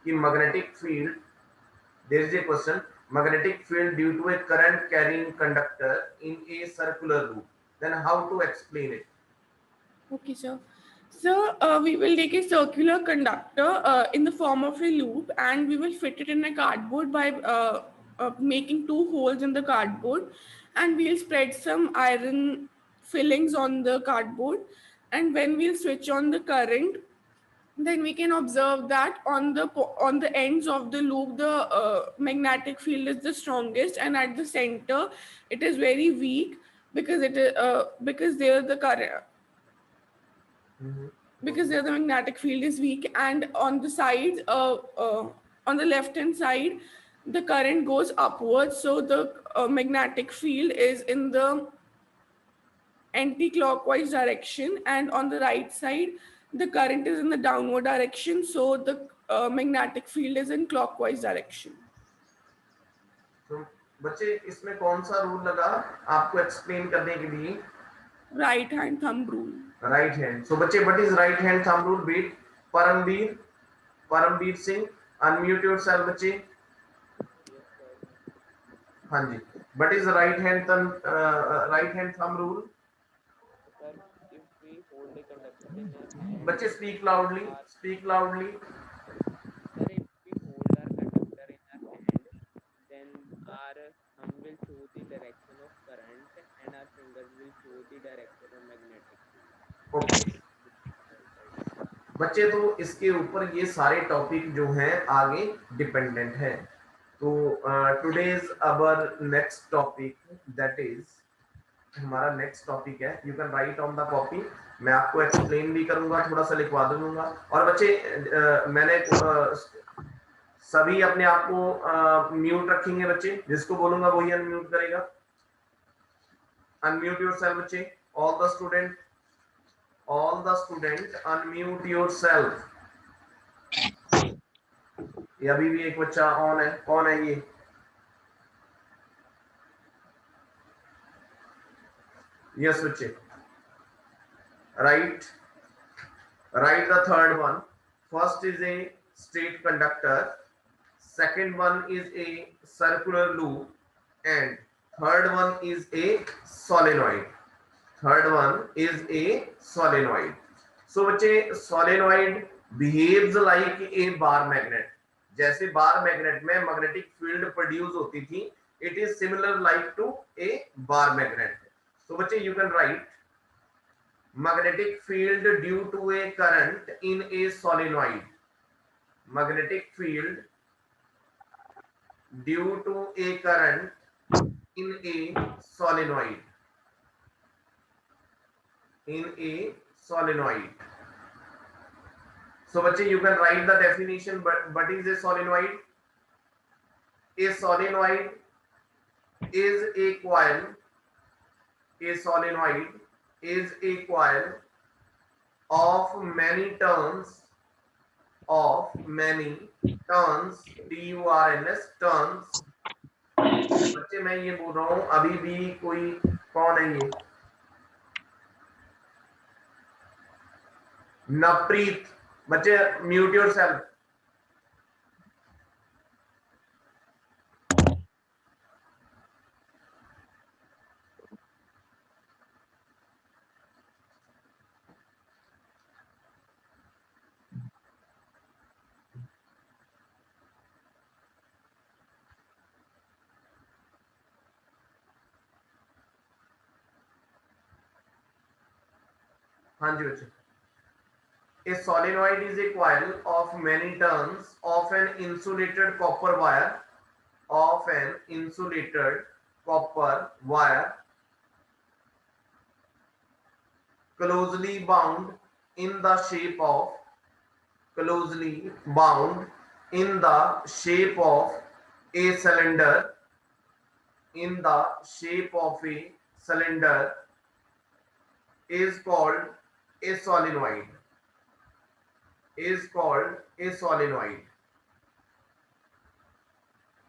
कि magnetic field, there is a question, magnetic field due to a current carrying conductor in a circular loop, then how to explain it? Okay, sir. So we will take a circular conductor in the form of a loop, and we will fit it in a cardboard by making two holes in the cardboard, and we'll spread some iron fillings on the cardboard. And when we'll switch on the current, then we can observe that on the ends of the loop, the magnetic field is the strongest, and at the center it is very weak, because it is because there the current, because there the magnetic field is weak, and on the sides, on the left hand side, the current goes upwards, so the magnetic field is in the anti-clockwise direction, and on the right side the current is in the downward direction, so the magnetic field is in clockwise direction. तो बच्चे इसमें कौन सा rule लगा आपको explain करने के लिए? Right hand thumb rule. Right hand. So बच्चे what is right hand thumb rule? बीट परमवीर सिंह, अनम्यूट योरसेल्फ बच्चे. हाँ जी, what is right hand thumb rule? बच्चे speak loudly, speak loudly. Sir, if we hold our conductor in our hand, then our thumb will show the direction of current and our fingers will show the direction of magnetic field. Okay बच्चे, तो इसके ऊपर ये सारे topic जो हैं आगे dependent हैं. तो today's our next topic, that is हमारा नेक्स्ट टॉपिक है. You can write on the copy. मैं आपको एक्सप्लेन भी करूंगा, थोड़ा सा लिखवा दूंगा. और बच्चे मैंने सभी अपने आप को म्यूट रखेंगे. बच्चे जिसको बोलूंगा वही अनम्यूट करेगा. अनम्यूट योरसेल्फ बच्चे. All the student unmute yourself. ये अभी भी एक बच्चा ऑन है. कौन है ये? यस बच्चे, right the third one. First is a straight conductor, second one is a circular loop, and third one is a solenoid. So बच्चे, solenoid behaves like a bar magnet. जैसे बार मैग्नेट में magnetic field produce होती थी, it is similar like to a bar magnet. So बच्चे, you can write magnetic field due to a current in a solenoid. Magnetic field due to a current in a solenoid. So बच्चे, you can write the definition. But what is a solenoid? A solenoid is a coil. A solenoid is a coil of many turns, TURNS, turns. बच्चे मैं ये बोल रहा हूं, अभी भी कोई कौन है ये? नवप्रीत. बच्चे म्यूट योरसेल्फ. हाँ जी बच्चे. A solenoid is a coil of many turns of an insulated copper wire, closely bound in the shape of a cylinder, is called a solenoid.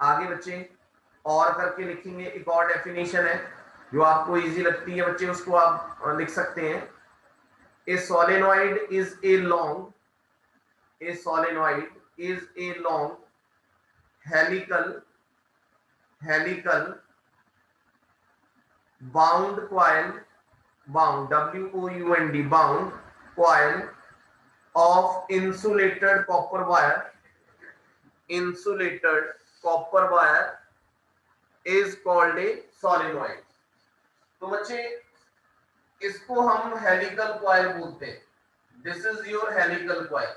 आगे बच्चे और करके लिखेंगे. एक और डेफिनेशन है जो आपको इजी लगती है बच्चे, उसको आप लिख सकते हैं. A solenoid is a long is a long helical bound coil, bound WOUND, bound coil of insulated copper wire is called a solenoid. तो बच्चे इसको हम हेलिकल कॉइल बोलते हैं. This is your helical coil.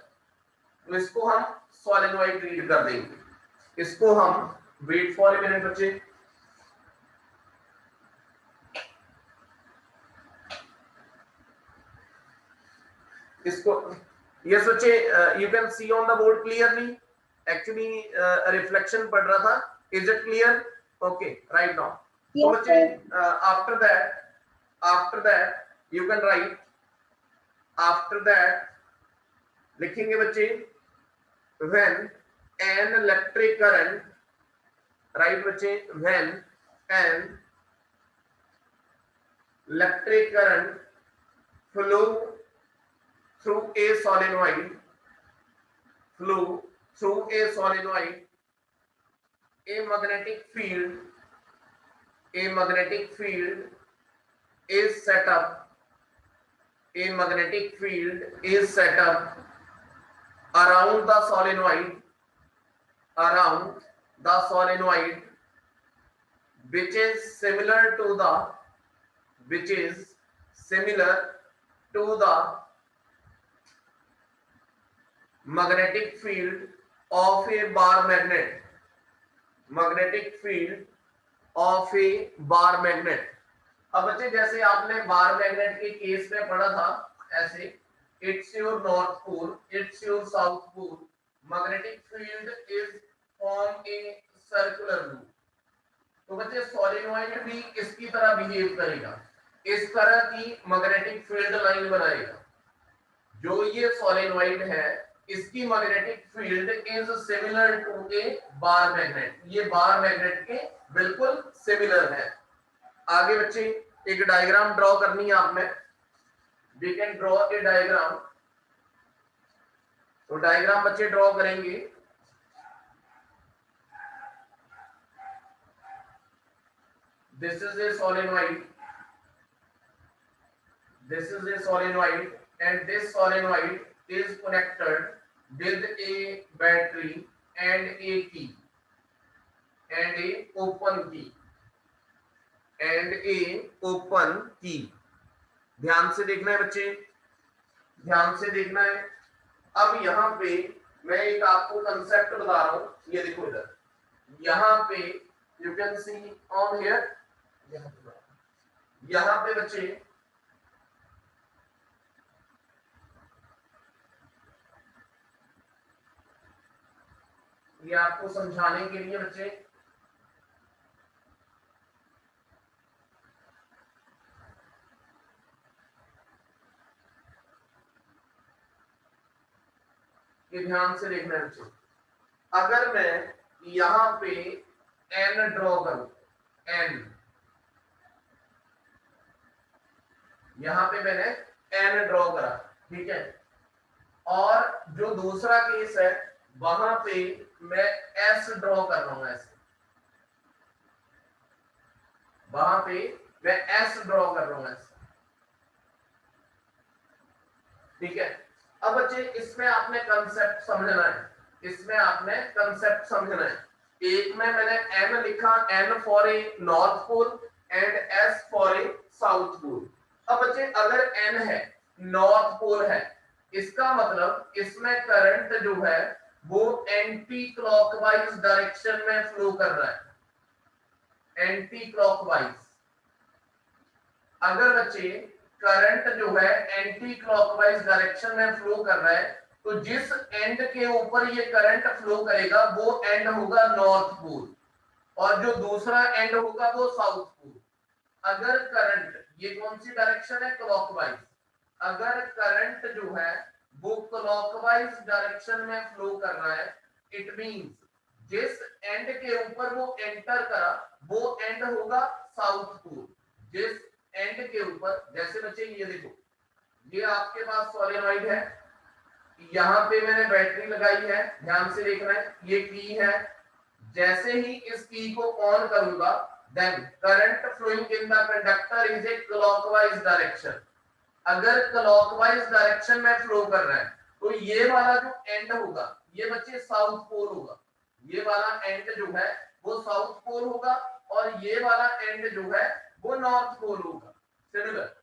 तो इसको हम सोलेनॉइड रीड कर देंगे. इसको हम, वेट फॉर ए मिनट बच्चे, इसको, यस बच्चे, you can see on the board clearly. Actually reflection पड़ रहा था. Is it clear? Okay, right now. तो बच्चे after that you can write, after that लिखेंगे बच्चे, when an electric current, right बच्चे, when an electric current flow through a solenoid, a magnetic field is set up, around the solenoid, which is similar to the magnetic field of a bar magnet. अब बच्चे जैसे आपने bar magnet के case में पढ़ा था, ऐसे it's your north pole, it's your south pole, magnetic field is form a circular loop. तो बच्चे सोलेनॉइड भी इसकी तरह बिहेव करेगा, इस तरह की मैग्नेटिक फील्ड लाइन बनाएगा. जो ये सोलेनॉइड है, इसकी magnetic field is similar to a bar magnet. ये बार मैग्नेट के बिल्कुल सिमिलर है. आगे बच्चे एक डायग्राम ड्रॉ करनी है आप में. We can draw a diagram. तो डायग्राम बच्चे ड्रॉ करेंगे. This is a solenoid, and this solenoid is connected with a battery and a key and a open key. ध्यान से देखना है बच्चे, ध्यान से देखना है. अब यहाँ पे मैं एक आपको कंसेप्ट बता रहा हूँ. ये देखो इधर, यहाँ पे you can see on here, यहाँ पे बच्चे ये आपको समझाने के लिए बच्चे, ये ध्यान से देखना है बच्चे. अगर मैं यहाँ पे n ड्रॉ करूं, n, यहाँ पे मैंने n ड्रॉ करा, ठीक है. और जो दूसरा केस है, वहां पे मैं s ड्रॉ कर रहा हूं, ऐसे. वहां पे मैं s ड्रॉ कर रहा हूं, ऐसे. ठीक है. अब बच्चे इसमें आपने कंसेप्ट समझना है. एक में मैंने n लिखा, n for a north pole and s for a south pole. अब बच्चे अगर n है, नॉर्थ पोल है, इसका मतलब इसमें करंट जो है वो एंटी क्लॉकवाइज डायरेक्शन में फ्लो कर रहा है. Anti clockwise. अगर बच्चे करंट जो है एंटी क्लॉकवाइज डायरेक्शन में फ्लो कर रहा है, तो जिस एंड के ऊपर ये करंट फ्लो करेगा वो एंड होगा नॉर्थ पोल, और जो दूसरा एंड होगा वो साउथ पोल. अगर करंट, ये कौन सी डायरेक्शन है? क्लॉकवाइज. अगर करंट जो है वो क्लॉकवाइज डायरेक्शन में फ्लो कर रहा है, इट मींस जिस एंड के ऊपर वो एंटर करा वो एंड होगा साउथ पोल. जिस एंड के ऊपर, जैसे बच्चे ये देखो, ये आपके पास सोलेनॉइड है, यहाँ पे मैंने बैटरी लगाई है, ध्यान से देखना है, ये की है। जैसे ही इस की को ऑन करूंगा, then current flowing in the conductor is a clockwise direction. अगर क्लॉकवाइज डायरेक्शन में फ्लो कर रहा है तो ये वाला जो एंड होगा ये बच्चे साउथ पोल होगा। ये वाला एंड जो है वो साउथ पोल होगा और ये वाला एंड जो है वो नॉर्थ पोल होगा। सिमिलर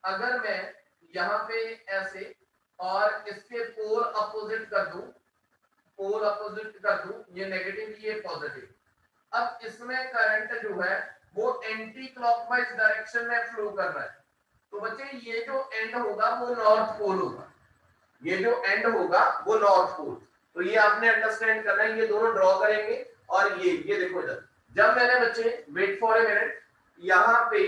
अगर मैं यहाँ पे ऐसे और इसके पोल अपोजिट कर दूं, पोल अपोजिट कर दूं, ये नेगेटिव ये पॉजिटिव, अब इसमें करंट जो है वो एंटी क्लॉकवाइज डायरेक्शन में फ्लो कर रहा है। तो बच्चे ये जो एंड होगा वो नॉर्थ पोल होगा, ये जो एंड होगा वो नॉर्थ पोल। तो ये आपने अंडरस्टैंड करना है, ये दोनों ड्रॉ करेंगे। और ये देखो इधर, जब मैंने बच्चे वेट फॉर ए मिनट, यहाँ पे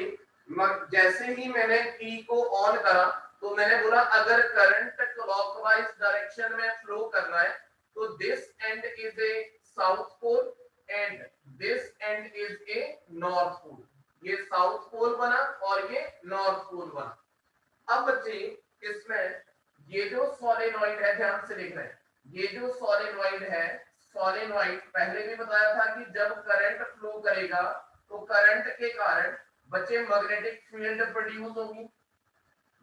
जैसे ही मैंने की को ऑन करा तो मैंने बोला अगर करंट क्लॉकवाइज डायरेक्शन में फ्लो कर रहा है तो this end is a south pole and this end is a north pole. ये साउथ पोल बना और ये नॉर्थ पोल बना। अब बच्चे इसमें ये जो सोलेनॉइड है, ध्यान से देख रहे हैं, ये जो सोलेनॉइड है, सोलेनॉइड पहले भी बताया था कि जब करंट फ्लो करेगा तो करंट के कारण बच्चे मैग्नेटिक फील्ड प्रोड्यूस होगी।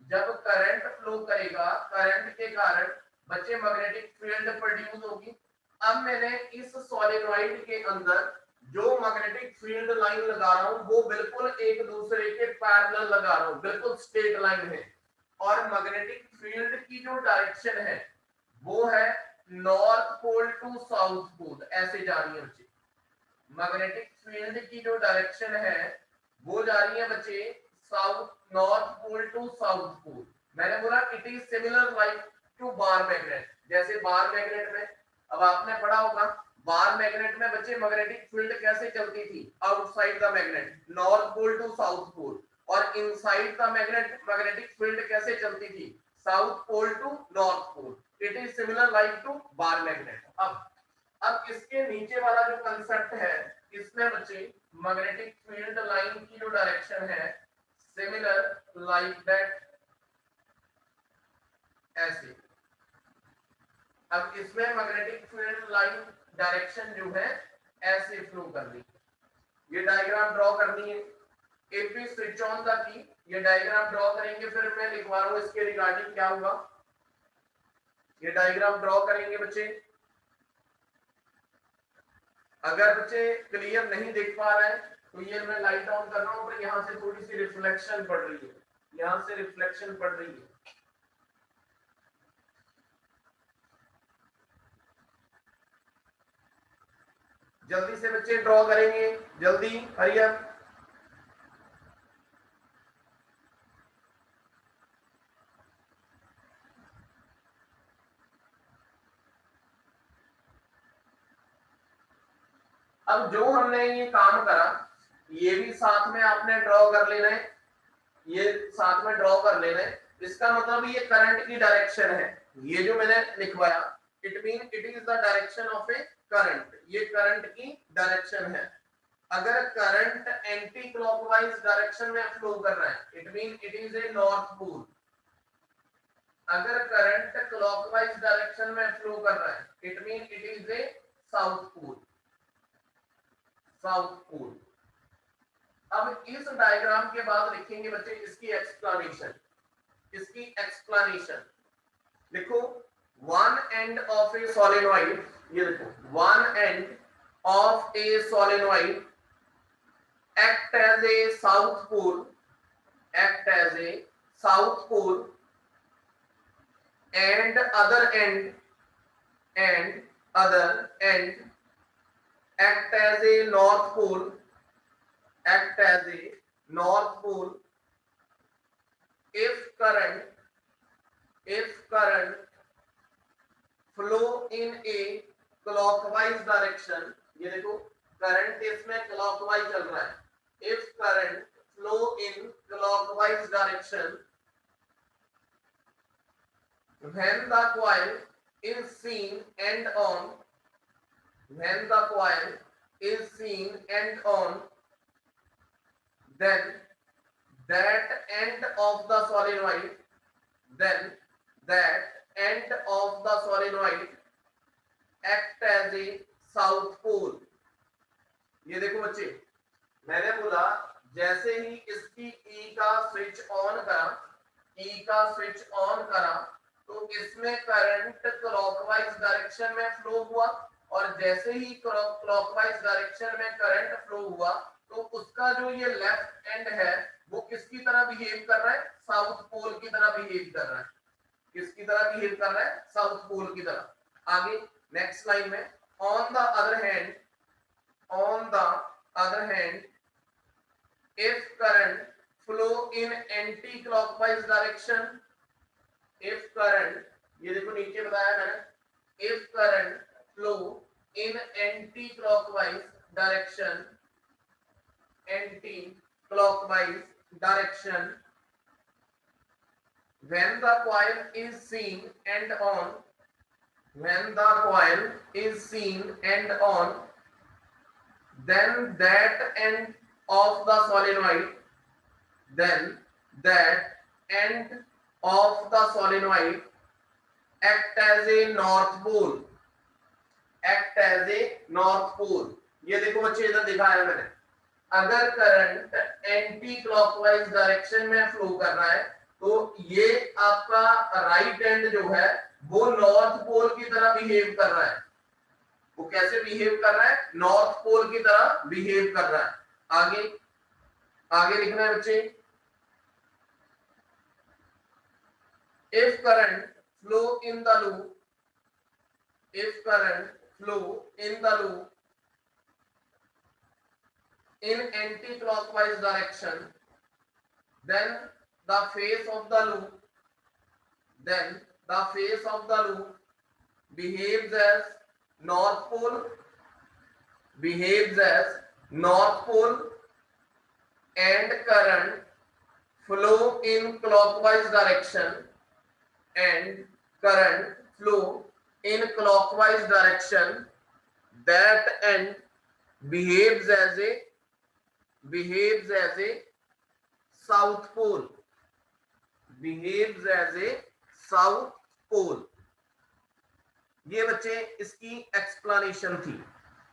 जब करंट फ्लो करेगा करंट के कारण बच्चे मैग्नेटिक फील्ड प्रोड्यूस होगी। अब मैंने इस सोलेनॉइड के अंदर जो मैग्नेटिक फील्ड लाइन लगा रहा हूं वो बिल्कुल एक दूसरे के पैरेलल लगा रहा हूं, बिल्कुल स्ट्रेट लाइन है। और मैग्नेटिक फील्ड की जो डायरेक्शन है वो है north pole to south pole, ऐसे जा रही है बच्चे। मैग्नेटिक फील्ड की जो डायरेक्शन है वो जा रही है बच्चे south, north pole to south pole. मैंने बोला it is similar like to bar magnet. जैसे बार मैग्नेट में अब आपने पढ़ा होगा, बार मैग्नेट में बच्चे मैग्नेटिक फील्ड कैसे चलती थी, outside the magnet north pole to south pole, और inside the magnet magnetic field कैसे चलती थी, south pole to north pole. It is similar like to bar magnet. अब इसके नीचे वाला जो कंसेप्ट है, इसमें बच्चे मैग्नेटिक फील्ड लाइन की जो डायरेक्शन है सिमिलर लाइक दैट, ऐसे। अब इसमें मैग्नेटिक फील्ड लाइन डायरेक्शन जो है ऐसे फ्लो करनी है। ये डायग्राम ड्रॉ करनी है। If we switch on the key, ये डायग्राम ड्रॉ करेंगे, फिर मैं लिखवा रहा हूं इसके रिगार्डिंग क्या होगा। ये डायग्राम ड्रॉ करेंगे बच्चे। अगर बच्चे क्लियर नहीं देख पा रहे हैं तो ये मैं लाइट ऑन कर रहा हूं, पर यहां से थोड़ी सी रिफ्लेक्शन पड़ रही है, यहां से रिफ्लेक्शन पड़ रही है। जल्दी से बच्चे ड्रॉ करेंगे, जल्दी, हरी अप। अब जो हमने ये काम करा ये भी साथ में आपने ड्रॉ कर लेना है, ये साथ में ड्रॉ कर लेना है। इसका मतलब ये करंट की डायरेक्शन है, ये जो मैंने लिखवाया it mean it is the direction of a current, ये करंट की डायरेक्शन है। अगर करंट एंटी क्लॉकवाइज डायरेक्शन में फ्लो कर रहा है it mean it is a north pole. अगर करंट क्लॉकवाइज डायरेक्शन में फ्लो कर रहा है it mean it is a south pole, south pole. अब इस डायग्राम के बाद लिखेंगे बच्चे इसकी एक्सप्लेनेशन, इसकी एक्सप्लेनेशन लिखो। One end of A solenoid, ये देखो, one end of A solenoid act as a south pole, act as a south pole, and other end act as a north pole, act as a north pole if current flow in a clockwise direction। ये देखो current इसमें clockwise चल रहा है। if current flow in clockwise direction when the coil is seen end on, when the coil is seen end on, then that end of the solenoid, then that end of the solenoid act as a south pole. ये देखो बच्चे, मैंने बोला जैसे ही इसकी ई का switch on करा तो इसमें करंट क्लॉकवाइज डायरेक्शन में फ्लो हुआ, और जैसे ही क्लॉकवाइज डायरेक्शन में करंट फ्लो हुआ तो उसका जो ये लेफ्ट एंड है वो किसकी तरह बिहेव कर रहा है? साउथ पोल की तरह बिहेव कर रहा है। किसकी तरह बिहेव कर रहा है? साउथ पोल की तरह। आगे नेक्स्ट लाइन में, on the other hand if current flow in anti clockwise direction, if current, ये देखो नीचे बताया मैंने, if current flow in anti clockwise direction, when the coil is seen and on, then that end of the solenoid act as a north pole, ये देखो बच्चे इधर दिखाया मैंने, अगर करंट एंटी क्लॉकवाइज डायरेक्शन में फ्लो कर रहा है तो ये आपका राइट एंड जो है वो नॉर्थ पोल की तरह बिहेव कर रहा है। वो कैसे बिहेव कर रहा है? नॉर्थ पोल की तरह बिहेव कर रहा है। आगे लिखना है बच्चे, if current flow in the loop in anti-clockwise direction, then the face of the loop behaves as north pole, and current flow in clockwise direction, that end behaves as a south pole, ये बच्चे इसकी explanation थी।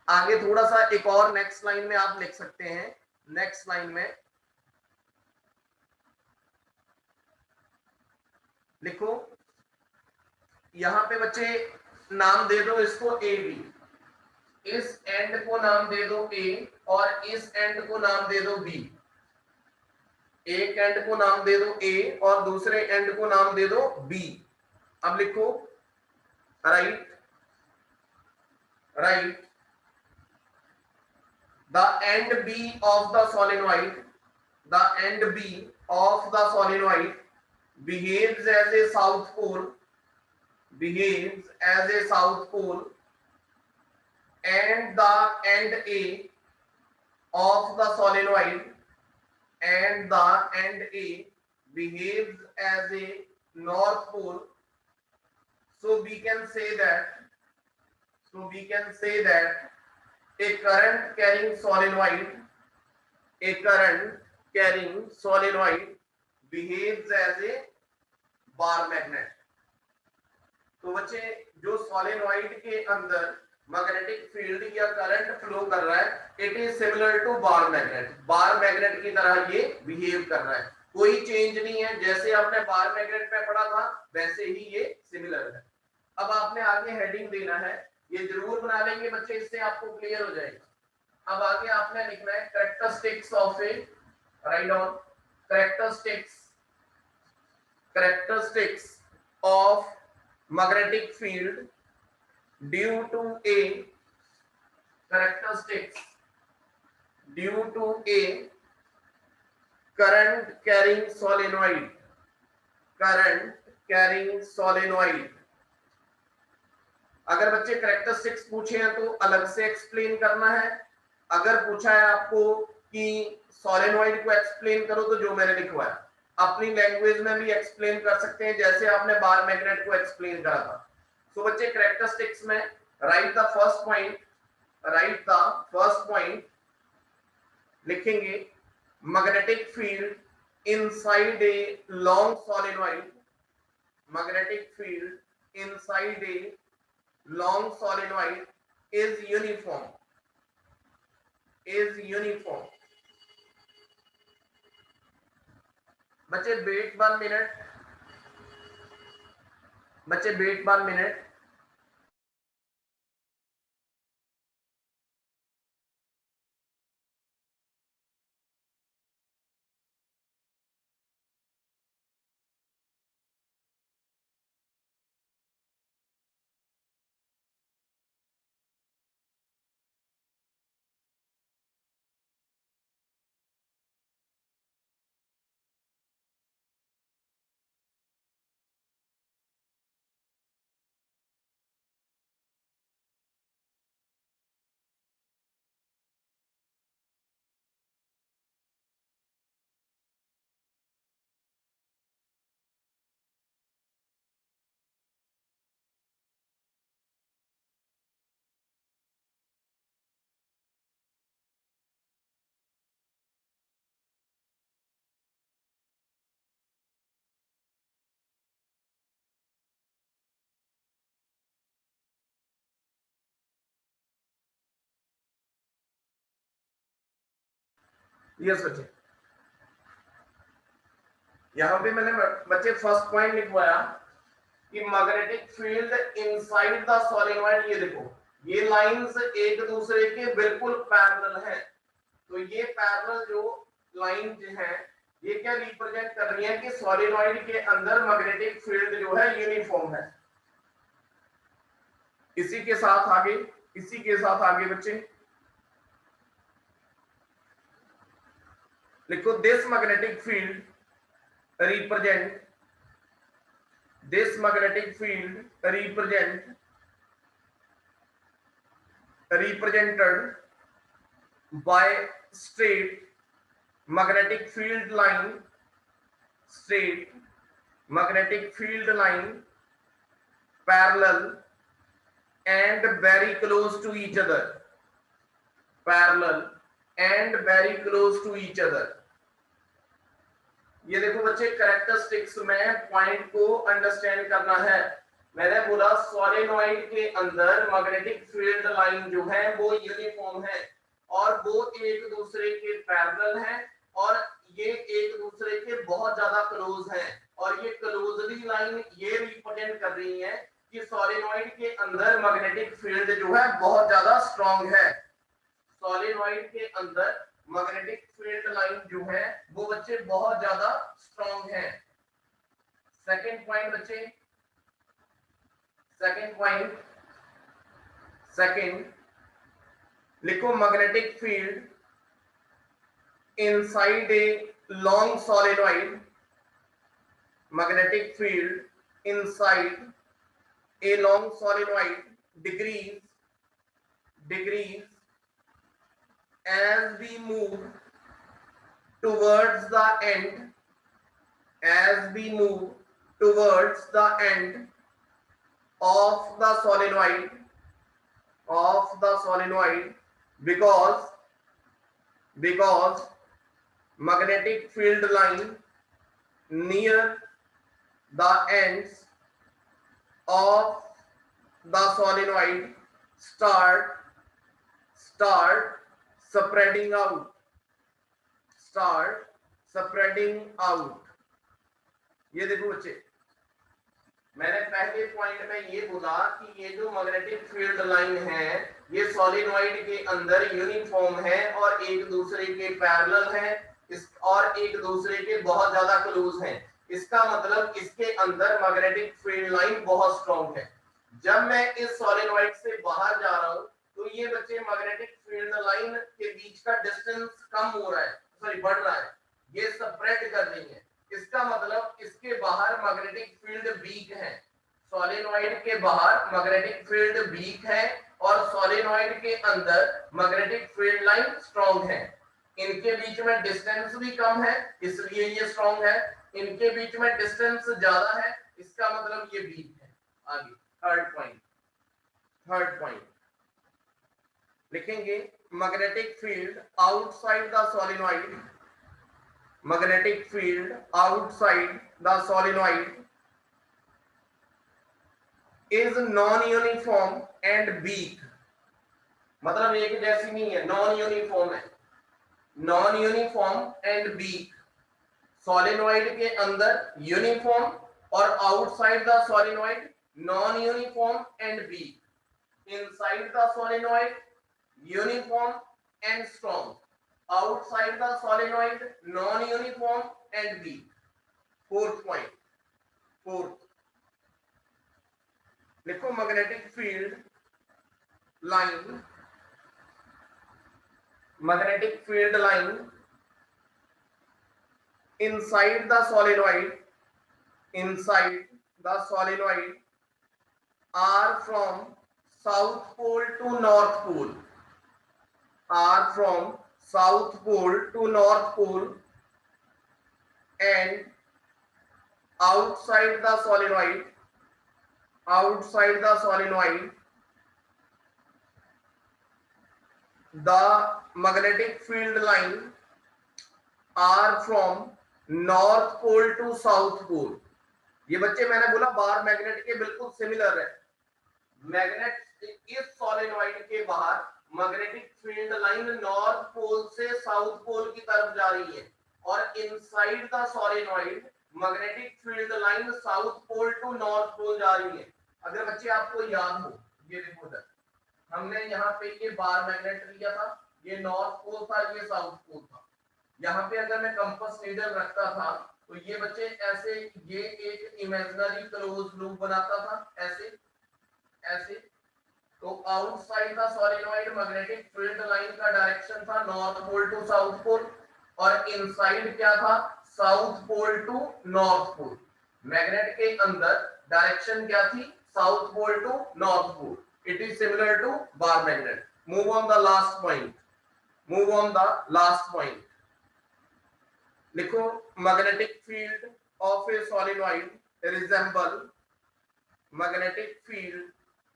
आगे थोड़ा सा एक और next line में आप लिख सकते हैं। नेक्स्ट लाइन में लिखो, यहां पे बच्चे नाम दे दो इसको ए बी, इस एंड को नाम दे दो ए और इस एंड को नाम दे दो बी। एक एंड को नाम दे दो ए और दूसरे एंड को नाम दे दो बी। अब लिखो right the end B of the solenoid behaves as a south pole, and the end A of the solenoid behaves as a north pole. So we can say that a current carrying solenoid behaves as a bar magnet. तो बच्चे जो solenoid के अंदर magnetic field या current flow कर रहा है, it is similar to bar magnet की तरह ये बिहेव कर रहा है। कोई चेंज नहीं है, जैसे आपने बार मैग्नेट पे पढ़ा था वैसे ही ये सिमिलर है। अब आपने आगे हेडिंग देना है, ये जरूर बना लेंगे बच्चे, इससे आपको क्लियर हो जाएगा। अब आगे आपने लिखना है characteristics of A, write down characteristics of magnetic field due to a current carrying solenoid। अगर बच्चे कैरेक्टरिस्टिक्स पूछे हैं तो अलग से एक्सप्लेन करना है। अगर पूछा है आपको कि सोलेनॉइड को एक्सप्लेन करो तो जो मैंने लिखवाया अपनी लैंग्वेज में भी एक्सप्लेन कर सकते हैं, जैसे आपने बार मैग्नेट को एक्सप्लेन करा था। सो बच्चे कैरेक्टरिस्टिक्स में राइट द फर्स्ट पॉइंट लिखेंगे, magnetic field inside a long solenoid inside a long solenoid is uniform. Is uniform. बच्चे वेट 1 मिनट, बच्चे वेट 1 मिनट। यस बच्चे, यहां पे मैंने बच्चे फर्स्ट पॉइंट लिखवाया कि magnetic field inside the solenoid. ये देखो, ये लाइंस एक दूसरे के बिल्कुल पैरेलल हैं। तो ये पैरेलल जो लाइन है ये क्या रिप्रेजेंट कर रही है कि सोलेनॉइड के अंदर मैग्नेटिक फील्ड जो है यूनिफॉर्म है। इसी के साथ आगे, इसी के साथ आगे बच्चे लिखो, this magnetic field represent this magnetic field represented by straight magnetic field line, straight magnetic field line parallel and very close to each other, parallel and very close to each other। ये देखो बच्चे, characteristics में point को understand करना है। मैंने बोला solenoid के अंदर मैग्नेटिक फील्ड लाइन जो है वो यूनिफॉर्म है और वो एक दूसरे के पैरेलल हैं और ये एक दूसरे के बहुत ज्यादा क्लोज हैं। और ये क्लोजली लाइन ये रिप्रेजेंट कर रही है कि सोलेनॉइड के अंदर मैग्नेटिक फील्ड जो है बहुत ज्यादा स्ट्रांग है। सोलेनॉइड के अंदर मैग्नेटिक फील्ड लाइन जो है वो बच्चे बहुत ज्यादा स्ट्रांग है। सेकंड पॉइंट बच्चे, सेकंड पॉइंट, सेकंड लिखो, magnetic field inside a long solenoid, magnetic field inside a long solenoid decrease as we move towards the end, as we move towards the end of the solenoid, because magnetic field line near the ends of the solenoid start spreading out, ये देखो बच्चे, मैंने पहले point में ये बोला कि ये जो मैग्नेटिक फील्ड लाइन है ये सोलेनॉइड के अंदर यूनिफॉर्म है और एक दूसरे के पैरेलल है और एक दूसरे के बहुत ज्यादा क्लोज हैं। इसका मतलब इसके अंदर मैग्नेटिक फील्ड लाइन बहुत स्ट्रांग है। जब मैं इस सोलेनॉइड से बाहर जा रहा हूं तो ये बच्चे मैग्नेटिक फील्ड लाइन के बीच का डिस्टेंस कम हो रहा है, सॉरी बढ़ रहा है, ये स्प्रेड कर रही है। इसका मतलब इसके बाहर मैग्नेटिक फील्ड वीक है, सोलेनॉइड के बाहर मैग्नेटिक फील्ड वीक है और सोलेनॉइड के अंदर मैग्नेटिक फील्ड लाइन स्ट्रांग है। इनके बीच में डिस्टेंस भी कम है इसलिए ये स्ट्रांग है, इनके बीच में डिस्टेंस ज्यादा है इसका मतलब ये वीक है। आगे थर्ड पॉइंट लिखेंगे, magnetic field outside the solenoid, magnetic field outside the solenoid is non uniform and weak, मतलब एक जैसी नहीं है, नॉन यूनिफॉर्म है, non uniform and weak. Solenoid के अंदर यूनिफॉर्म और outside the solenoid non uniform and weak, inside the solenoid uniform and strong, outside the solenoid non uniform and weak. Fourth point, fourth लिखो, magnetic field line, magnetic field line inside the solenoid, inside the solenoid are from south pole to north pole, are from south pole to north pole, and outside the solenoid, outside the solenoid the magnetic field line are from north pole to south pole. ये बच्चे मैंने बोला bar magnet के बिल्कुल similar है। Magnet इस solenoid के बाहर magnetic field line north pole से साउथ पोल की तरफ जा रही है, और inside the solenoid magnetic field line south pole to north pole जा रही है। अगर बच्चे आपको याद हो, ये देखो इधर हमने यहाँ पे ये बार मैग्नेट लिया था, ये नॉर्थ पोल था, ये साउथ पोल था। यहाँ पे अगर मैं कंपास नीडल रखता था तो ये बच्चे ऐसे, ये एक इमेजिनरी क्लोज लूप बनाता था, ऐसे ऐसे। तो outside the solenoid magnetic field line का डायरेक्शन था north pole to south pole, और इनसाइड क्या था, south pole to north pole. Magnet के अंदर डायरेक्शन क्या थी, south pole to north pole. It is similar to bar magnet. Move on the last point, move on the last point. लिखो, magnetic field of a solenoid resemble, magnetic field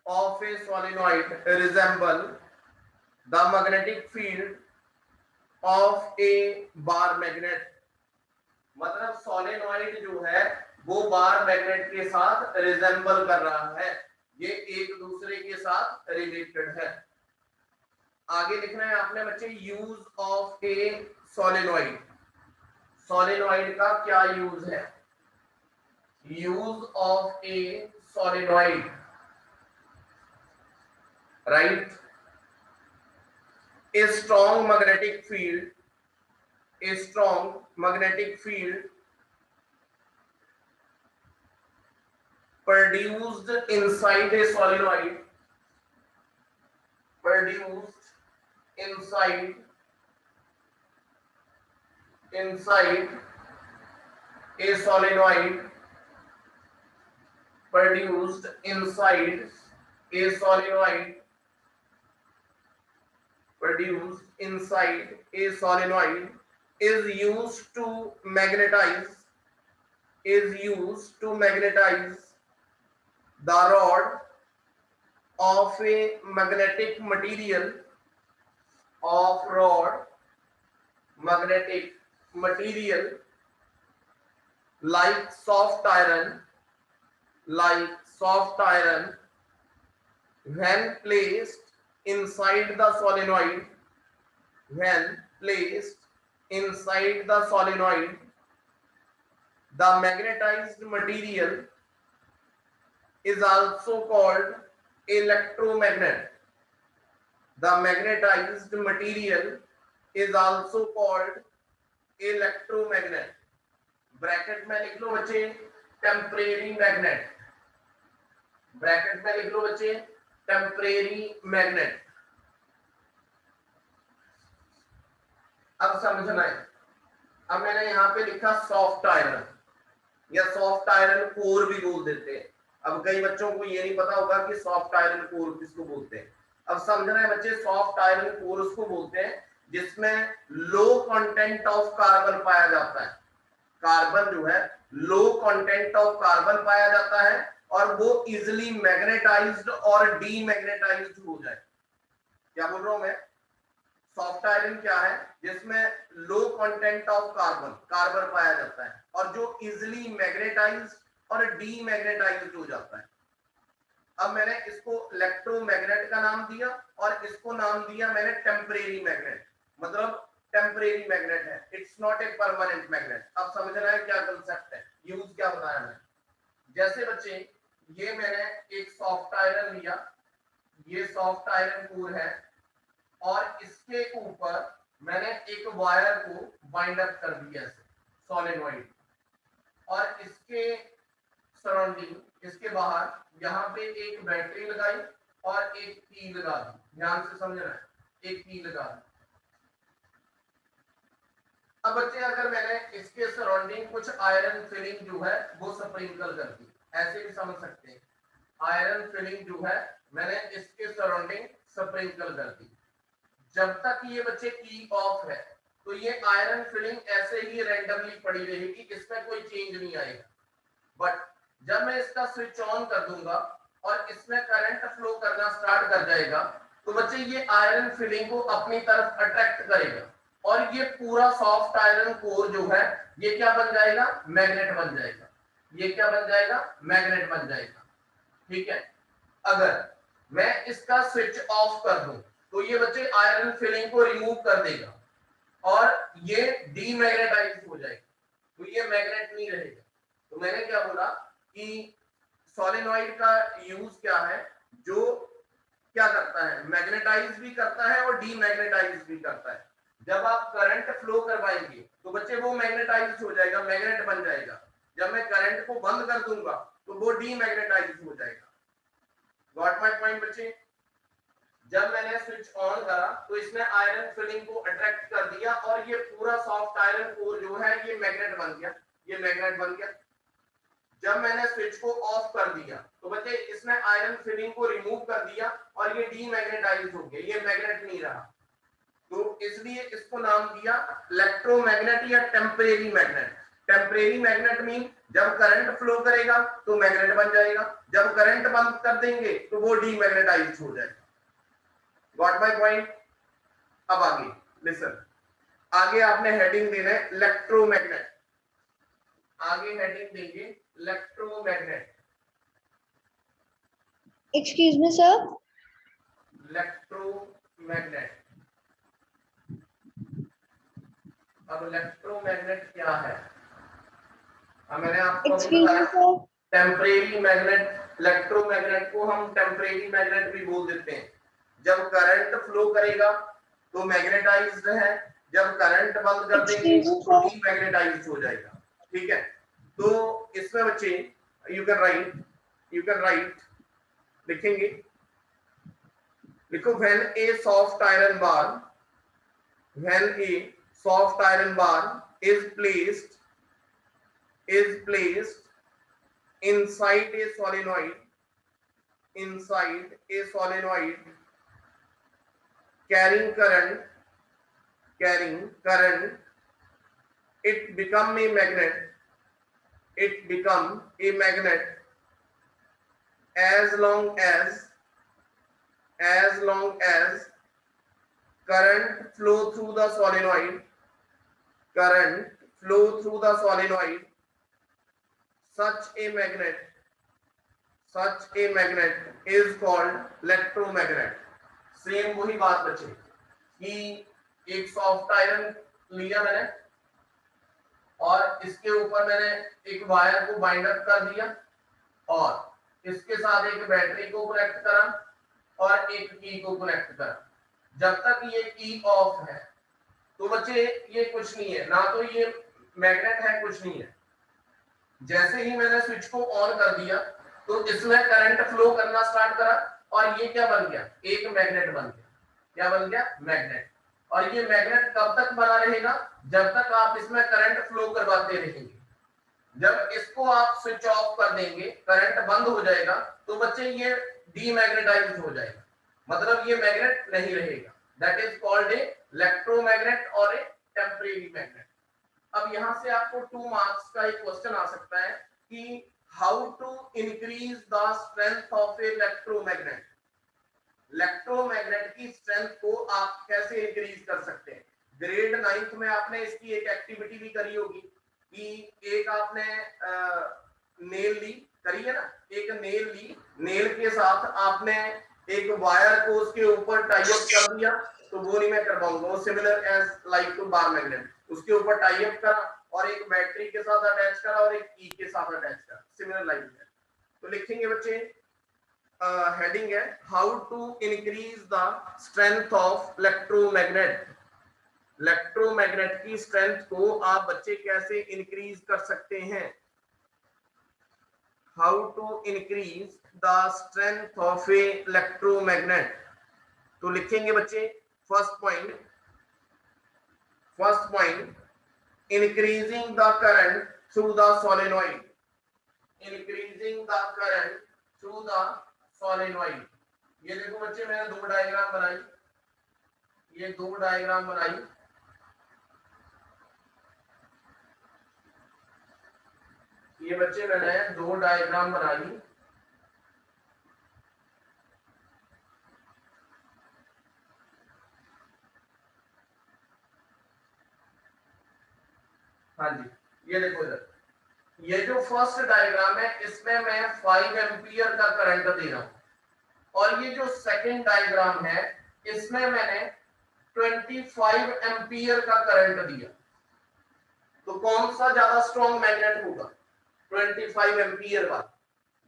of a solenoid resemble the magnetic field of a bar magnet। मतलब solenoid जो है वो bar magnet के साथ resemble कर रहा है, ये एक दूसरे के साथ रिलेटेड है। आगे लिखना है आपने बच्चे, use of a solenoid. Solenoid का क्या यूज है, use of A solenoid, right? A strong magnetic field, a strong magnetic field produced inside a solenoid, produced inside a solenoid, produced inside a solenoid, produced inside a solenoid is used to magnetize, is used to magnetize the rod of a magnetic material, of rod magnetic material like soft iron, like soft iron, when placed inside the solenoid, when placed inside the solenoid, the magnetized material is also called electromagnet, the magnetized material is also called electromagnet। Bracket में लिख लो बच्चे temporary magnet, bracket में लिख लो बच्चे temporary magnet. अब समझना है, अब मैंने यहाँ पे लिखा सॉफ्ट आयरन, या सॉफ्ट आयरन कोर भी बोल देते हैं। अब कई बच्चों को ये नहीं पता होगा कि सॉफ्ट आयरन कोर किसको बोलते हैं। अब समझना है बच्चे, सॉफ्ट आयरन कोर उसको बोलते हैं जिसमें लो कंटेंट ऑफ कार्बन पाया जाता है। कार्बन जो है लो कंटेंट ऑफ कार्बन पाया जाता है और वो इजिली मैग्नेटाइज्ड और डीमैग्नेटाइज्ड हो जाए। क्या बोल रहा हूं मैं, सॉफ्ट आयरन क्या है, जिसमें लो कंटेंट ऑफ कार्बन, कार्बन पाया जाता है और जो इजिली मैग्नेटाइज्ड और डीमैग्नेटाइज्ड हो जाता है। अब मैंने इसको इलेक्ट्रोमैग्नेट का नाम दिया और इसको नाम दिया मैंने टेम्परेरी मैग्नेट, मतलब टेम्परेरी मैग्नेट है, it's not a permanent magnet. अब समझना है क्या कंसेप्ट है, यूज क्या बताया मैंने। जैसे बच्चे ये मैंने एक सॉफ्ट आयरन लिया, ये सॉफ्ट आयरन कोर है और इसके ऊपर मैंने एक वायर को बाइंड अप कर दिया सोलेनोइड, और इसके सराउंडिंग, इसके बाहर यहाँ पे एक बैटरी लगाई और एक की लगा दी। ध्यान से समझना है, एक की लगा दी। अब बच्चे अगर मैंने इसके सराउंडिंग कुछ आयरन फिलिंग जो है वो स्प्रिंकल कर दी, ऐसे भी समझ सकते हैं, आयरन फिलिंग जो है मैंने इसके सराउंडिंग स्प्रिंकल कर दी। जब तक ये बच्चे की ऑफ है तो ये आयरन फिलिंग ऐसे ही रैंडमली पड़ी रहेगी, इसमें कोई चेंज नहीं आएगा। बट जब मैं इसका स्विच ऑन कर दूंगा और इसमें करंट फ्लो करना स्टार्ट कर जाएगा तो बच्चे ये आयरन फिलिंग को अपनी तरफ अट्रैक्ट करेगा और ये पूरा सॉफ्ट आयरन कोर जो है ये क्या बन जाएगा, मैग्नेट बन जाएगा। ये क्या बन जाएगा, मैग्नेट बन जाएगा। ठीक है, अगर मैं इसका स्विच ऑफ कर दूं तो ये बच्चे आयरन फिलिंग को रिमूव कर देगा और ये डीमैग्नेटाइज हो जाएगा, तो ये मैग्नेट नहीं रहेगा। तो मैंने क्या बोला कि सोलेनॉइड का यूज क्या है, जो क्या करता है, मैग्नेटाइज भी करता है और डीमैग्नेटाइज भी करता है। जब आप करंट फ्लो करवाएंगे तो बच्चे वो मैग्नेटाइज हो जाएगा, मैग्नेट बन जाएगा। जब मैं करंट को बंद कर दूंगा तो वो डीमैग्नेटाइज हो जाएगा। गॉट माय पॉइंट बच्चे। जब मैंने स्विच ऑन करा तो इसने आयरन फिलिंग को अट्रैक्ट कर दिया और ये पूरा सॉफ्ट आयरन कोर जो है ये मैग्नेट बन गया, ये मैग्नेट बन गया। जब मैंने स्विच को ऑफ कर दिया तो बच्चे इसने आयरन फिलिंग को रिमूव कर दिया और ये डीमैग्नेटाइज हो गया, ये मैग्नेट नहीं रहा। तो इसलिए इसको नाम दिया इलेक्ट्रोमैग्नेट या temporary magnet. Temporary magnet mean जब करंट फ्लो करेगा तो मैग्नेट बन जाएगा, जब करंट बंद कर देंगे तो वो डीमैग्नेटाइज हो जाएगा। Got my point. अब आगे लिसन, आगे आपने हेडिंग देना है इलेक्ट्रोमैग्नेट, आगे हेडिंग देंगे electromagnet. Excuse me sir, electromagnet. अब इलेक्ट्रोमैग्नेट क्या है, अब मैंने आपको एक्सक्यूज मी बताया सर, टेम्परेरी मैग्नेट, इलेक्ट्रोमैग्नेट को हम टेम्परेरी मैग्नेट भी बोल देते हैं। जब करंट फ्लो करेगा तो मैग्नेटाइज्ड है, जब करंट बंद कर देंगे तो डीमैग्नेटाइज्ड हो जाएगा। ठीक है, तो इसमें बच्चे यू कैन राइट लिखेंगे, लिखो when A soft iron bar, when A soft iron bar is placed inside a solenoid, inside a solenoid carrying current, it become a magnet, it become a magnet as long as current flow through the solenoid, current flow through the solenoid, such a magnet is called electromagnet। Same वही बात बचे कि एक soft iron लिया मैंने और इसके ऊपर मैंने एक वायर को बाइंड अप कर दिया और इसके साथ एक बैटरी को कनेक्ट करा और एक की को कनेक्ट करा। जब तक ये की ऑफ है तो बच्चे ये कुछ नहीं है, ना तो ये मैग्नेट है, कुछ नहीं है। जैसे ही मैंने स्विच को ऑन कर दिया तो इसमें करंट फ्लो करना स्टार्ट करा और ये क्या बन गया, एक मैग्नेट बन गया। क्या बन गया, मैग्नेट। और ये मैग्नेट कब तक बना रहेगा, जब तक आप इसमें करंट फ्लो करवाते रहेंगे। जब इसको आप स्विच ऑफ कर देंगे, करंट बंद हो जाएगा तो बच्चे ये डीमैग्नेटाइज हो जाएगा, मतलब ये मैग्नेट नहीं रहेगा। That is called a electromagnet और ए टेम्परेरी मैग्नेट। अब यहां से आपको 2 मार्क्स का एक क्वेश्चन आ सकता है कि how to increase the strength of a electromagnet. Electromagnet की स्ट्रेंथ को आप कैसे इंक्रीज कर सकते हैं। ग्रेड 9th में आपने इसकी एक एक्टिविटी भी करी होगी कि एक आपने नेल ली करिए ना, एक नेल ली, नेल के साथ आपने एक वायर को उसके ऊपर टाई अप कर दिया, तो वो नहीं मैं कर पाऊंगा, वो similar as like to bar magnet, उसके ऊपर टाई अप करा और एक बैटरी के साथ अटैच करा और एक की के साथ अटैच करा, सिमिलर लाइक है। तो लिखेंगे बच्चे, हेडिंग है how to increase the strength of electromagnet. Electromagnet की स्ट्रेंथ को आप बच्चे कैसे इंक्रीज कर सकते हैं, how to increase the strength of a electromagnet। तो लिखेंगे बच्चे, first point increasing the current through the solenoid, increasing the current through the solenoid। ये देखो बच्चे, मैंने दो डायग्राम बनाई, ये दो डायग्राम बनाई, ये बच्चे मैंने दो डायग्राम बनाई, हाँ जी, ये देखो इधर, ये जो फर्स्ट डायग्राम है इसमें मैं 5 एम्पियर का करंट दे रहा हूं, और ये जो सेकंड डायग्राम है इसमें मैंने 25 एम्पियर का करंट दिया। तो कौन सा ज्यादा स्ट्रॉन्ग मैग्नेट होगा, 25 एम्पियर का।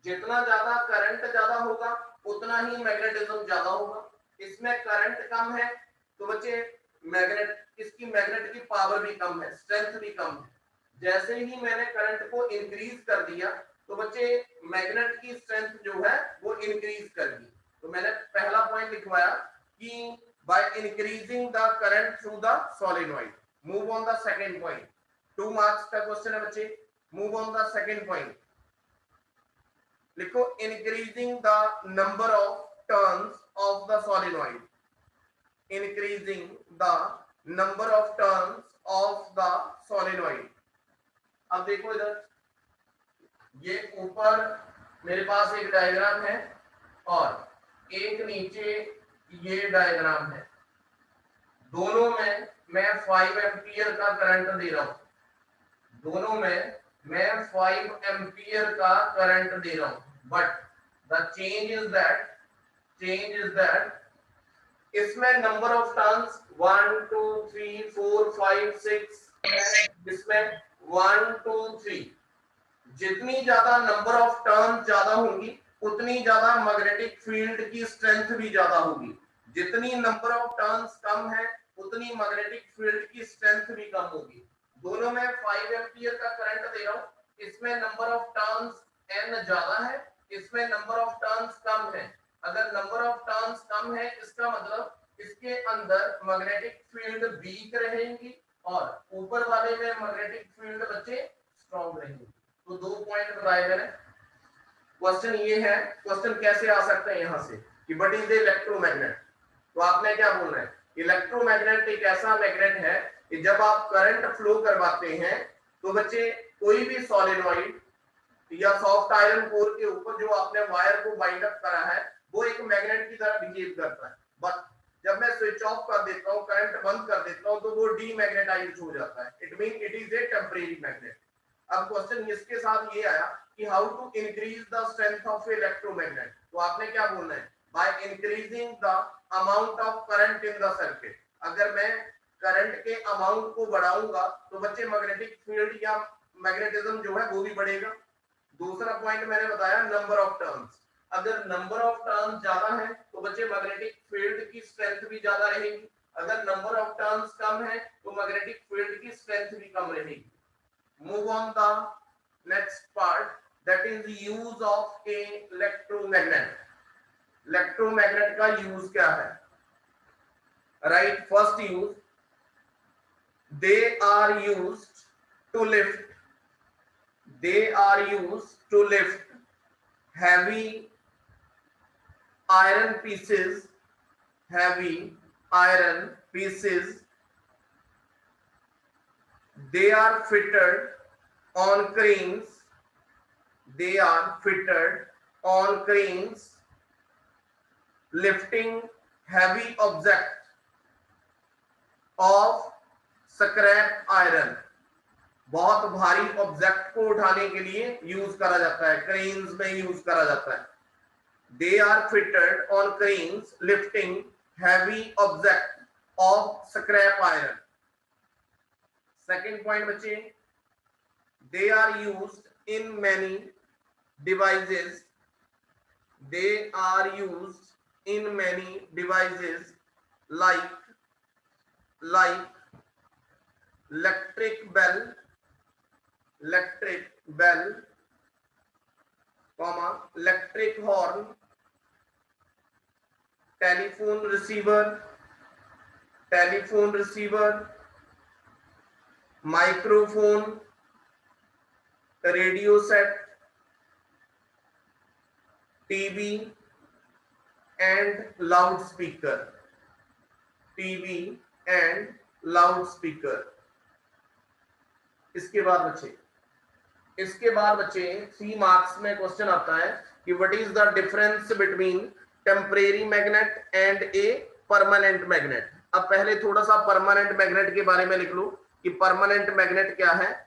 जितना ज्यादा करंट ज्यादा होगा उतना ही मैग्नेटिज्म ज्यादा होगा। इसमें करंट कम है तो बच्चे मैग्नेट, इसकी मैग्नेट की पावर भी कम है, स्ट्रेंथ भी कम है। जैसे ही मैंने करंट को इंक्रीज कर दिया तो बच्चे मैग्नेट की स्ट्रेंथ जो है वो इंक्रीज कर दी। तो मैंने पहला पॉइंट लिखवाया कि by increasing the current through the solenoid. Move on the second point, 2 marks का क्वेश्चन है बच्चे। Move on the second point, लिखो increasing the number of turns of the solenoid, increasing the number of turns of the solenoid. अब देखो इधर, ये ऊपर मेरे पास एक डायग्राम है और एक नीचे ये डायग्राम है, दोनों में मैं 5 एम्पियर का करंट दे रहा हूं, दोनों में मैं 5 एम्पियर का करंट दे रहा हूं। But the change is that इसमें नंबर ऑफ टर्न्स 1 2 3 4 5 6, इसमें 1 2 3, जितनी ज्यादा नंबर ऑफ टर्न ज्यादा होंगी उतनी ज्यादा मैग्नेटिक फील्ड की स्ट्रेंथ भी ज्यादा होगी। जितनी नंबर ऑफ टर्न्स कम है उतनी मैग्नेटिक फील्ड की स्ट्रेंथ भी कम होगी। दोनों में 5 एम्पियर का करंट दे रहा हूं, इसमें नंबर ऑफ टर्न्स n ज्यादा है, इसमें नंबर ऑफ टर्न्स कम है। अगर नंबर ऑफ टर्न्स कम है इसका मतलब इसके अंदर मैग्नेटिक फील्ड वीक रहेगी और ऊपर वाले में मैग्नेटिक फील्ड बच्चे स्ट्रॉन्ग रहेंगे। तो 2 पॉइंट बताए मैंने। क्वेश्चन ये है, क्वेश्चन कैसे आ सकता है यहां से कि व्हाट इज द इलेक्ट्रोमैग्नेट। तो आपने क्या बोलना है, इलेक्ट्रोमैग्नेट एक ऐसा मैग्नेट है कि जब आप करंट फ्लो करवाते हैं तो बच्चे कोई भी सॉलिनॉइड या सॉफ्ट आयरन कोर के ऊपर जो आपने वायर को बाइंड अप करा है वो एक मैग्नेट की तरह बिहेव करता है। बट जब मैं स्विच ऑफ कर देता हूं, करंट बंद कर देता हूं, तो वो डीमैग्नेटाइज हो जाता है। It mean it is a temporary magnet. अब क्वेश्चन इसके साथ ये आया कि how to increase the strength of electromagnet. तो आपने क्या बोलना है, by increasing the amount of current in the circuit. अगर मैं करंट के अमाउंट को बढ़ाऊंगा तो बच्चे मैग्नेटिक फील्ड या मैग्नेटिज्म जो है वो भी बढ़ेगा। दूसरा पॉइंट मैंने बताया नंबर ऑफ टर्न्स। अगर नंबर ऑफ टर्न्स ज्यादा है तो बच्चे मैग्नेटिक फील्ड की स्ट्रेंथ भी ज्यादा रहेगी। अगर नंबर ऑफ टर्न्स कम है तो मैग्नेटिक फील्ड की स्ट्रेंथ भी कम रहेगी। Move on the next part, that is the use of a electromagnet। Electromagnet का यूज क्या है, right. First use, they are used to lift, they are used to lift heavy iron pieces, heavy iron pieces। They are fitted on cranes, they are fitted on cranes lifting heavy object of scrap iron, बहुत भारी object को उठाने के लिए use करा जाता है, cranes में यूज करा जाता है। They are fitted on cranes lifting heavy object of scrap iron. Second point बच्चे, they are used in many devices, they are used in many devices like electric bell comma electric horn, telephone receiver, microphone, radio set, TV and loudspeaker, TV and loudspeaker। इसके बाद बच्चे 3 marks में question आता है कि what is the difference between temporary magnet and A permanent magnet. अब पहले थोड़ा सा परमानेंट मैग्नेट के बारे में लिख लो कि परमानेंट मैग्नेट क्या है।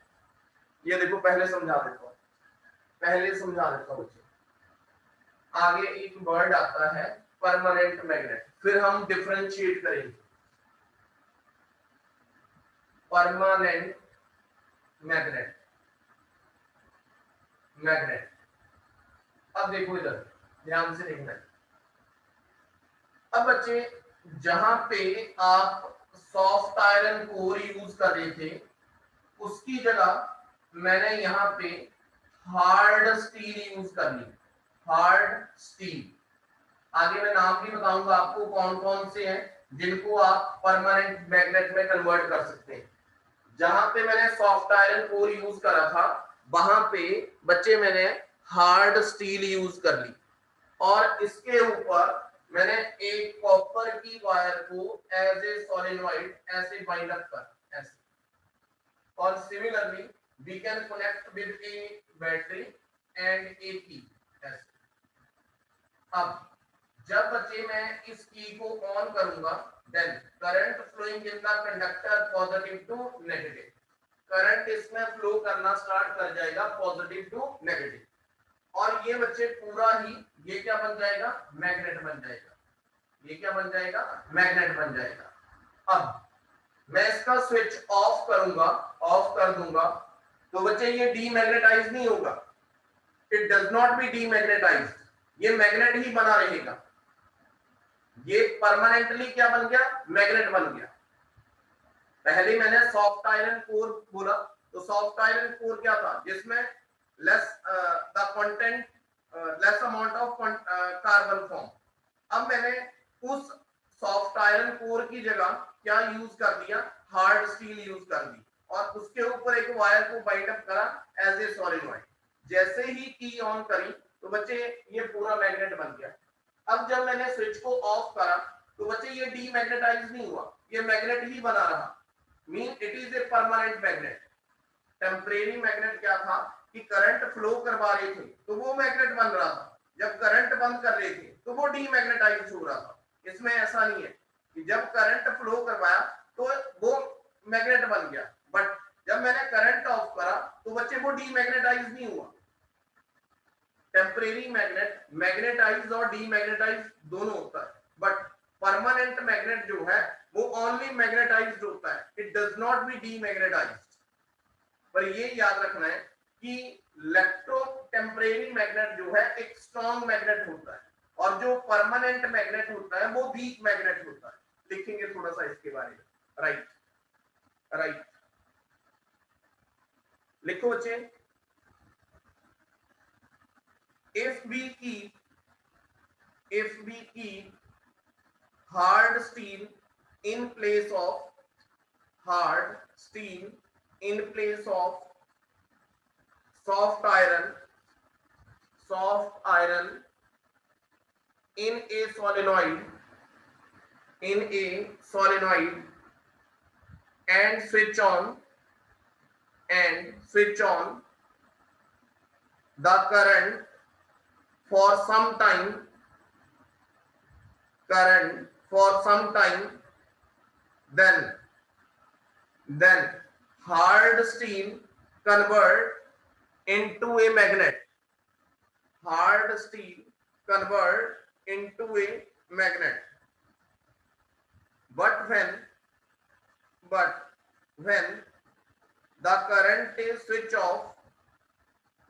ये देखो पहले समझा देता हूं बच्चे। आगे एक वर्ड आता है परमानेंट मैग्नेट, फिर हम डिफरेंशिएट करेंगे। परमानेंट मैग्नेट अब देखो इधर ध्यान से देखना है। अब बच्चे जहां पे आप सॉफ्ट आयरन कोर यूज कर रहे थे उसकी जगह मैंने यहां पे हार्ड स्टील यूज कर ली। हार्ड स्टील, आगे मैं नाम भी बताऊंगा आपको कौन कौन से हैं जिनको आप परमानेंट मैग्नेट में कन्वर्ट कर सकते हैं। जहां पे मैंने सॉफ्ट आयरन कोर यूज करा था वहां पे बच्चे मैंने हार्ड स्टील यूज कर ली और इसके ऊपर मैंने एक कॉपर की वायर को एज ए सोलेनॉइड ऐसे बाइंड अप कर ऐसे, और similarly we can connect with a battery and a key ऐसे। अब जब बच्चे मैं इस की को ऑन करूंगा then current flowing in the conductor positive to negative, current इसमें फ्लो करना स्टार्ट कर जाएगा पॉजिटिव टू नेगेटिव, और ये बच्चे पूरा ही ये क्या बन जाएगा, मैग्नेट बन जाएगा। ये क्या बन जाएगा, मैग्नेट बन जाएगा। अब मैं इसका स्विच ऑफ करूंगा, ऑफ कर दूंगा तो बच्चे ये डीमैग्नेटाइज नहीं होगा, इट डज नॉट बी डीमैग्नेटाइज्ड, ये मैग्नेट ही बना रहेगा। ये परमानेंटली क्या बन गया, मैग्नेट बन गया। पहले मैंने सॉफ्ट आयरन कोर बोला तो सॉफ्ट आयरन कोर क्या था, जिसमें less the content less amount of carbon form. अब मैंने उस सॉफ्ट आयरन कोर की जगह क्या यूज कर दिया, हार्ड स्टील यूज कर दी और उसके ऊपर एक वायर को बाइंड अप करा एज ए सोलेनॉइड। जैसे ही की ऑन करी तो बच्चे ये पूरा मैग्नेट बन गया। अब जब मैंने स्विच को ऑफ करा तो बच्चे ये डीमैग्नेटाइज नहीं हुआ, ये मैग्नेट ही बना रहा, mean it is A permanent magnet. Temporary magnet क्या था कि करंट फ्लो करवा रहे थे तो वो मैग्नेट बन रहा था, जब करंट बंद कर रहे थे तो वो डीमैग्नेटाइज हो रहा था। इसमें ऐसा नहीं है कि जब करंट फ्लो करवाया तो वो मैग्नेट बन गया, बट जब मैंने करंट ऑफ करा तो बच्चे वो डीमैग्नेटाइज नहीं हुआ। टेम्परेरी मैग्नेट मैग्नेटाइज और डीमैग्नेटाइज दोनों होता है, बट परमानेंट मैग्नेट जो है वो ओनली मैग्नेटाइज्ड होता है, इट डज नॉट बी डीमैग्नेटाइज्ड। पर ये याद रखना है कि इलेक्ट्रो टेम्परेरी मैग्नेट जो है एक स्ट्रॉन्ग मैग्नेट होता है और जो परमानेंट मैग्नेट होता है वो वीक मैग्नेट होता है। लिखेंगे थोड़ा सा इसके बारे में, राइट राइट लिखो बच्चे। if we keep hard steel in place of soft iron in a solenoid and switch on the current for some time, then hard steel convert into a magnet. Hard steel convert into a magnet. But when the current is switch off,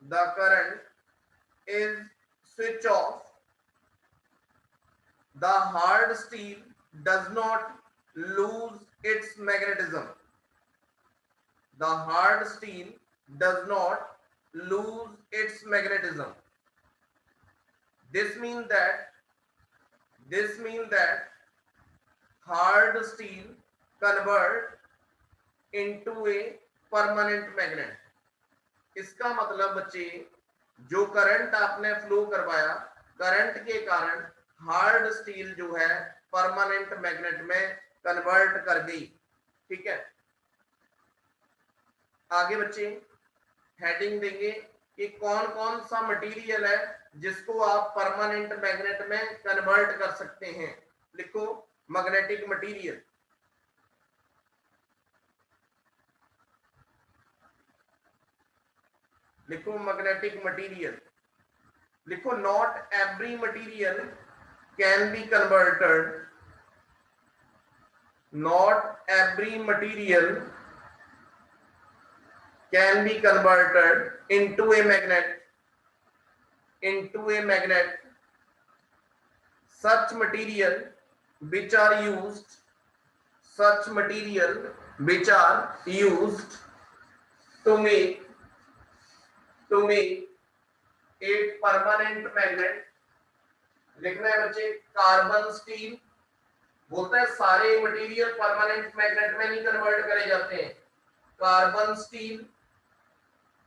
the current is switch off, the hard steel does not lose its magnetism. The hard steel does not lose its magnetism. This means that hard steel convert into a permanent magnet. इसका मतलब बच्चे जो current आपने flow करवाया, current के कारण hard steel जो है परमानेंट मैग्नेट में कन्वर्ट कर गई। ठीक है, आगे बच्चे हेडिंग देंगे कि कौन कौन सा मटेरियल है जिसको आप परमानेंट मैग्नेट में कन्वर्ट कर सकते हैं। लिखो मैग्नेटिक मटेरियल। लिखो मैग्नेटिक मटेरियल। लिखो not every material can be converted, not every material can be converted into a magnet. Such material which are used to make a permanent magnet। लिखना है बच्चे कार्बन स्टील। बोलता है सारे material permanent magnet में नहीं convert करे जाते हैं। Carbon steel,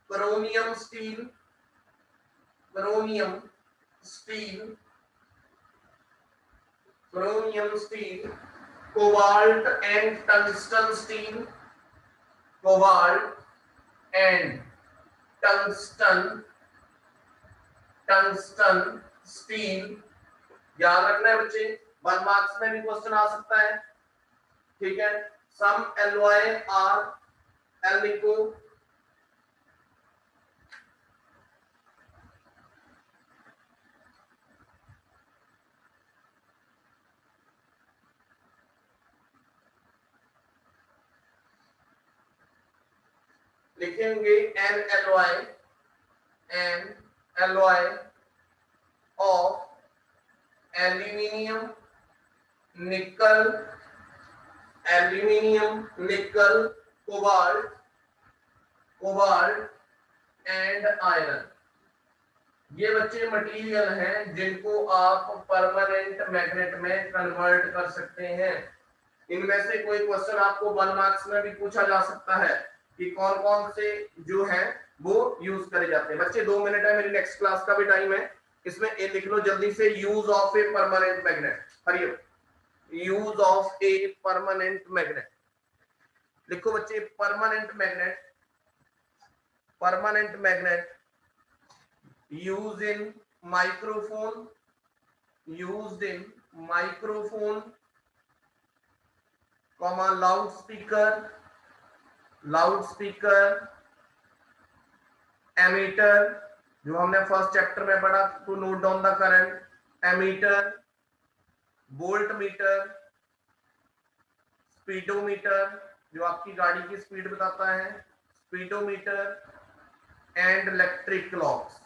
chromium steel, cobalt and tungsten steel, tungsten steel. याद रखना है बच्चे, 1 मार्क्स में भी क्वेश्चन आ सकता है। ठीक है, सम एलॉय आर एल्निको, लिखेंगे एन एलॉय ऑफ एल्यूमिनियम, निकल, कोबाल्ट एंड आयरन। ये बच्चे मटेरियल हैं जिनको आप परमानेंट मैग्नेट में कन्वर्ट कर सकते हैं। इनमें से कोई क्वेश्चन आपको 1 मार्क्स में भी पूछा जा सकता है कि कौन कौन से जो है वो यूज करे जाते हैं। बच्चे 2 मिनट है, मेरी नेक्स्ट क्लास का भी टाइम है। इसमें ए लिख लो जल्दी से, use of a permanent magnet. Hariom, use of a permanent magnet. लिखो बच्चे permanent magnet used in microphone, comma loudspeaker, ammeter जो हमने फर्स्ट चैप्टर में पढ़ा, to note down the current, ammeter, volt meter, speedometer जो आपकी गाड़ी की स्पीड बताता है, स्पीडोमीटर एंड इलेक्ट्रिक क्लॉक्स।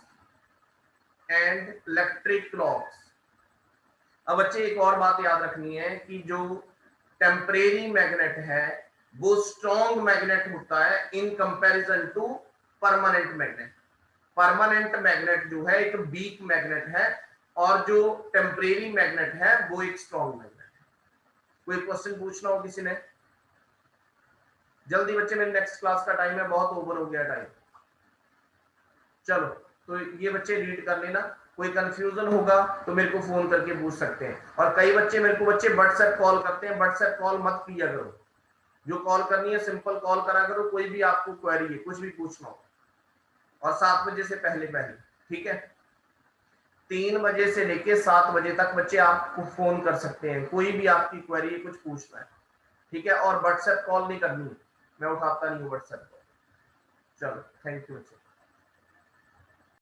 अब बच्चे एक और बात याद रखनी है कि जो टेम्परेरी मैग्नेट है वो स्ट्रॉन्ग मैग्नेट होता है in comparison to permanent magnet. Permanent magnet जो है एक वीक मैग्नेट है और जो टेम्परेरी मैग्नेट है वो एक स्ट्रॉन्ग मैग्नेट है। कोई क्वेश्चन पूछना हो किसी ने? जल्दी बच्चे, मेरे नेक्स्ट क्लास का टाइम है, बहुत ओवर हो गया टाइम। चलो, तो ये बच्चे रीड कर लेना। कोई कंफ्यूजन होगा तो मेरे को फोन करके पूछ सकते हैं। और कई बच्चे मेरे को व्हाट्सएप कॉल करते हैं, व्हाट्सएप कॉल मत किया करो। जो कॉल करनी है सिंपल कॉल करा करो, कोई भी आपको क्वेरी है, कुछ भी पूछना हो, और 7 बजे से पहले। ठीक है, 3 बजे से लेके 7 बजे तक बच्चे आपको फोन कर सकते हैं, कोई भी आपकी क्वेरी है, कुछ पूछना है। ठीक है, और व्हाट्सएप कॉल नहीं करनी, मैं उठाता नहीं हूँ व्हाट्सएप कॉल। चलो, थैंक यू।